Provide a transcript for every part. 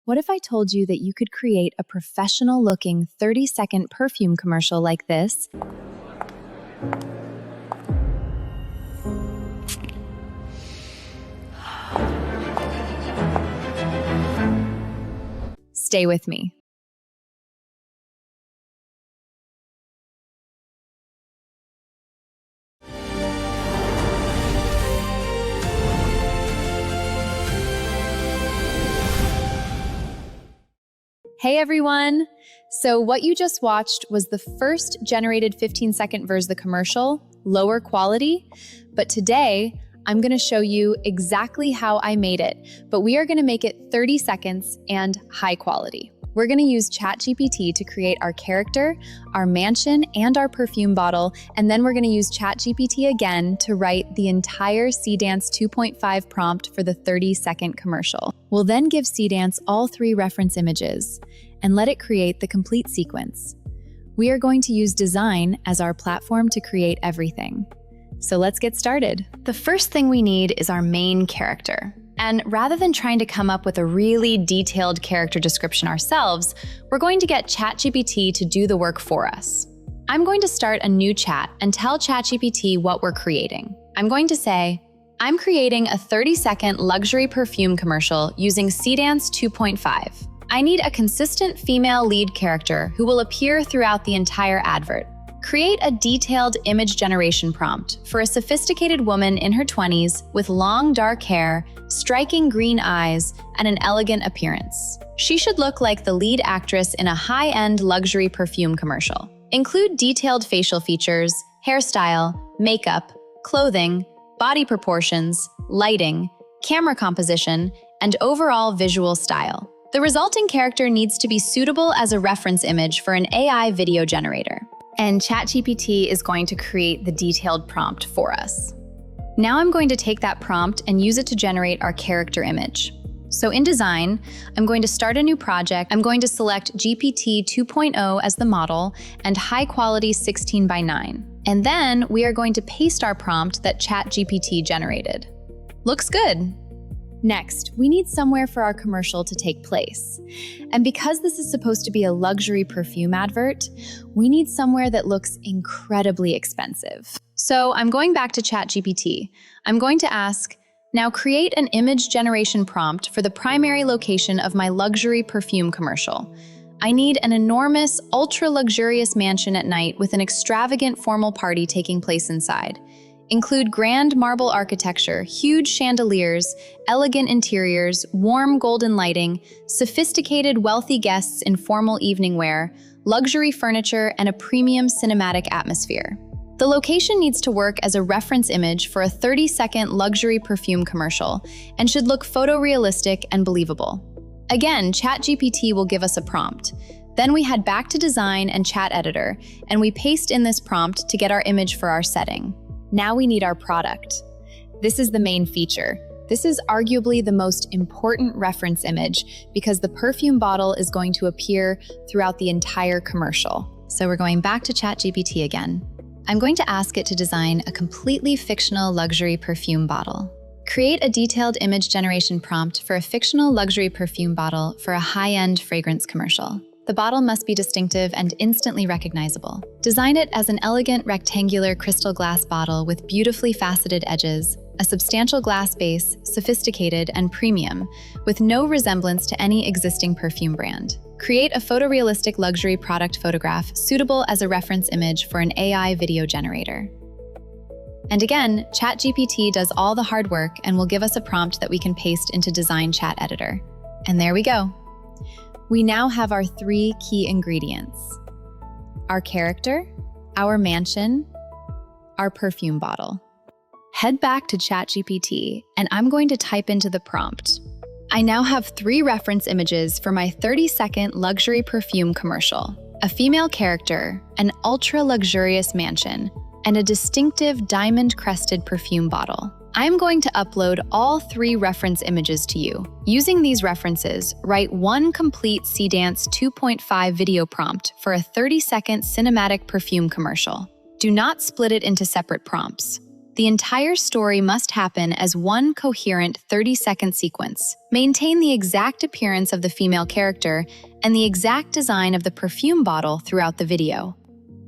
What if I told you that you could create a professional-looking 30-second perfume commercial like this? Stay with me. Hey everyone! So what you just watched was the first generated 15-second version of the commercial, lower quality. But today, I'm going to show you exactly how I made it, but we are going to make it 30 seconds and high quality. We're going to use ChatGPT to create our character, our mansion, and our perfume bottle, and then we're going to use ChatGPT again to write the entire Seedance 2.5 prompt for the 30-second commercial. We'll then give Seedance all 3 reference images and let it create the complete sequence. We are going to use Dzine as our platform to create everything. So let's get started. The first thing we need is our main character. And rather than trying to come up with a really detailed character description ourselves, we're going to get ChatGPT to do the work for us. I'm going to start a new chat and tell ChatGPT what we're creating. I'm going to say, I'm creating a 30-second luxury perfume commercial using Seedance 2.5. I need a consistent female lead character who will appear throughout the entire advert. Create a detailed image generation prompt for a sophisticated woman in her 20s with long dark hair, striking green eyes, and an elegant appearance. She should look like the lead actress in a high-end luxury perfume commercial. Include detailed facial features, hairstyle, makeup, clothing, body proportions, lighting, camera composition, and overall visual style. The resulting character needs to be suitable as a reference image for an AI video generator. And ChatGPT is going to create the detailed prompt for us. Now I'm going to take that prompt and use it to generate our character image. So in Dzine, I'm going to start a new project. I'm going to select GPT 2.0 as the model and high quality 16:9. And then we are going to paste our prompt that ChatGPT generated. Looks good. Next, we need somewhere for our commercial to take place. And because this is supposed to be a luxury perfume advert, we need somewhere that looks incredibly expensive. So I'm going back to ChatGPT. I'm going to ask, now create an image generation prompt for the primary location of my luxury perfume commercial. I need an enormous, ultra-luxurious mansion at night with an extravagant formal party taking place inside. Include grand marble architecture, huge chandeliers, elegant interiors, warm golden lighting, sophisticated wealthy guests in formal evening wear, luxury furniture, and a premium cinematic atmosphere. The location needs to work as a reference image for a 30-second luxury perfume commercial and should look photorealistic and believable. Again, ChatGPT will give us a prompt. Then we head back to Dzine and Chat Editor, and we paste in this prompt to get our image for our setting. Now we need our product. This is the main feature. This is arguably the most important reference image because the perfume bottle is going to appear throughout the entire commercial. So we're going back to ChatGPT again. I'm going to ask it to design a completely fictional luxury perfume bottle. Create a detailed image generation prompt for a fictional luxury perfume bottle for a high-end fragrance commercial. The bottle must be distinctive and instantly recognizable. Design it as an elegant rectangular crystal glass bottle with beautifully faceted edges, a substantial glass base, sophisticated and premium, with no resemblance to any existing perfume brand. Create a photorealistic luxury product photograph suitable as a reference image for an AI video generator. And again, ChatGPT does all the hard work and will give us a prompt that we can paste into Dzine Chat Editor. And there we go. We now have our 3 key ingredients: our character, our mansion, our perfume bottle. Head back to ChatGPT, and I'm going to type into the prompt. I now have 3 reference images for my 30-second luxury perfume commercial: a female character, an ultra-luxurious mansion, and a distinctive diamond-crested perfume bottle. I'm going to upload all 3 reference images to you. Using these references, write one complete Seedance 2.5 video prompt for a 30-second cinematic perfume commercial. Do not split it into separate prompts. The entire story must happen as one coherent 30-second sequence. Maintain the exact appearance of the female character and the exact design of the perfume bottle throughout the video.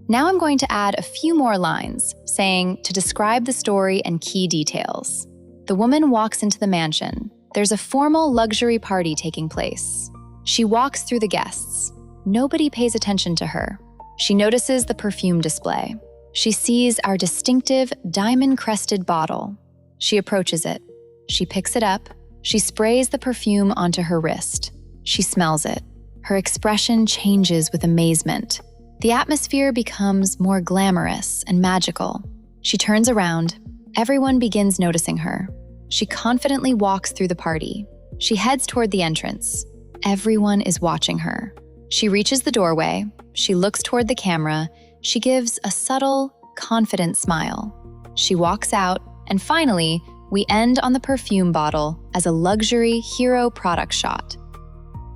Now I'm going to add a few more lines, saying to describe the story and key details. The woman walks into the mansion. There's a formal luxury party taking place. She walks through the guests. Nobody pays attention to her. She notices the perfume display. She sees our distinctive diamond-crested bottle. She approaches it. She picks it up. She sprays the perfume onto her wrist. She smells it. Her expression changes with amazement. The atmosphere becomes more glamorous and magical. She turns around. Everyone begins noticing her. She confidently walks through the party. She heads toward the entrance. Everyone is watching her. She reaches the doorway. She looks toward the camera. She gives a subtle, confident smile. She walks out, and finally, we end on the perfume bottle as a luxury hero product shot.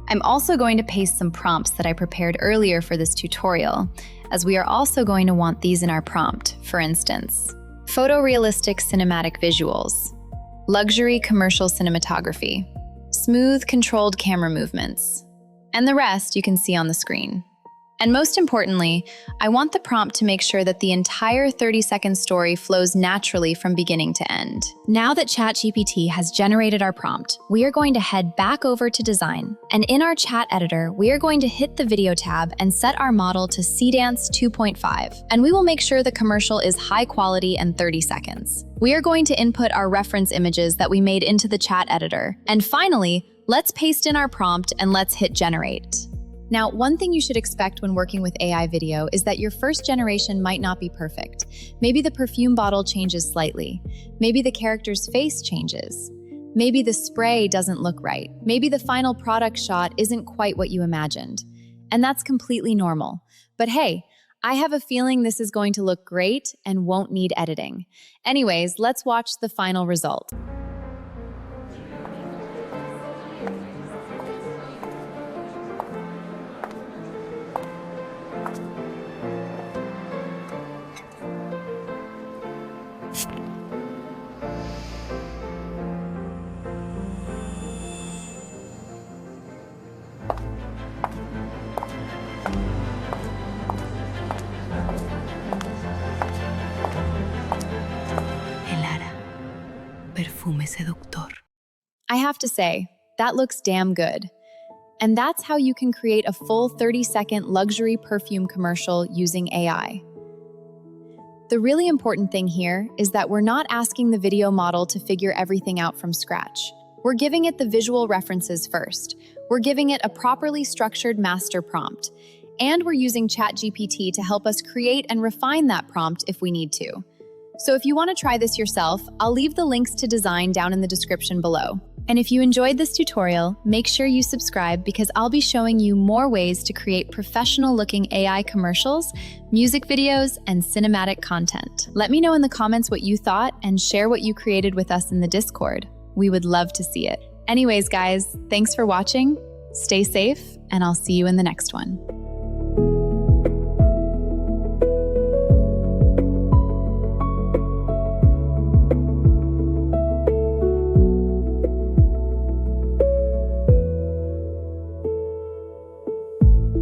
I'm also going to paste some prompts that I prepared earlier for this tutorial, as we are also going to want these in our prompt. For instance, photorealistic cinematic visuals, luxury commercial cinematography, smooth controlled camera movements, and the rest you can see on the screen. And most importantly, I want the prompt to make sure that the entire 30-second story flows naturally from beginning to end. Now that ChatGPT has generated our prompt, we are going to head back over to Dzine. And in our chat editor, we are going to hit the video tab and set our model to Seedance 2.5. And we will make sure the commercial is high quality and 30 seconds. We are going to input our reference images that we made into the chat editor. And finally, let's paste in our prompt and let's hit generate. Now, one thing you should expect when working with AI video is that your first generation might not be perfect. Maybe the perfume bottle changes slightly. Maybe the character's face changes. Maybe the spray doesn't look right. Maybe the final product shot isn't quite what you imagined. And that's completely normal. But hey, I have a feeling this is going to look great and won't need editing. Anyways, let's watch the final result. Perfume seductor. I have to say, that looks damn good. And that's how you can create a full 30-second luxury perfume commercial using AI. The really important thing here is that we're not asking the video model to figure everything out from scratch. We're giving it the visual references first. We're giving it a properly structured master prompt. And we're using ChatGPT to help us create and refine that prompt if we need to. So if you want to try this yourself, I'll leave the links to Dzine down in the description below. And if you enjoyed this tutorial, make sure you subscribe because I'll be showing you more ways to create professional-looking AI commercials, music videos, and cinematic content. Let me know in the comments what you thought and share what you created with us in the Discord. We would love to see it. Anyways, guys, thanks for watching. Stay safe, and I'll see you in the next one.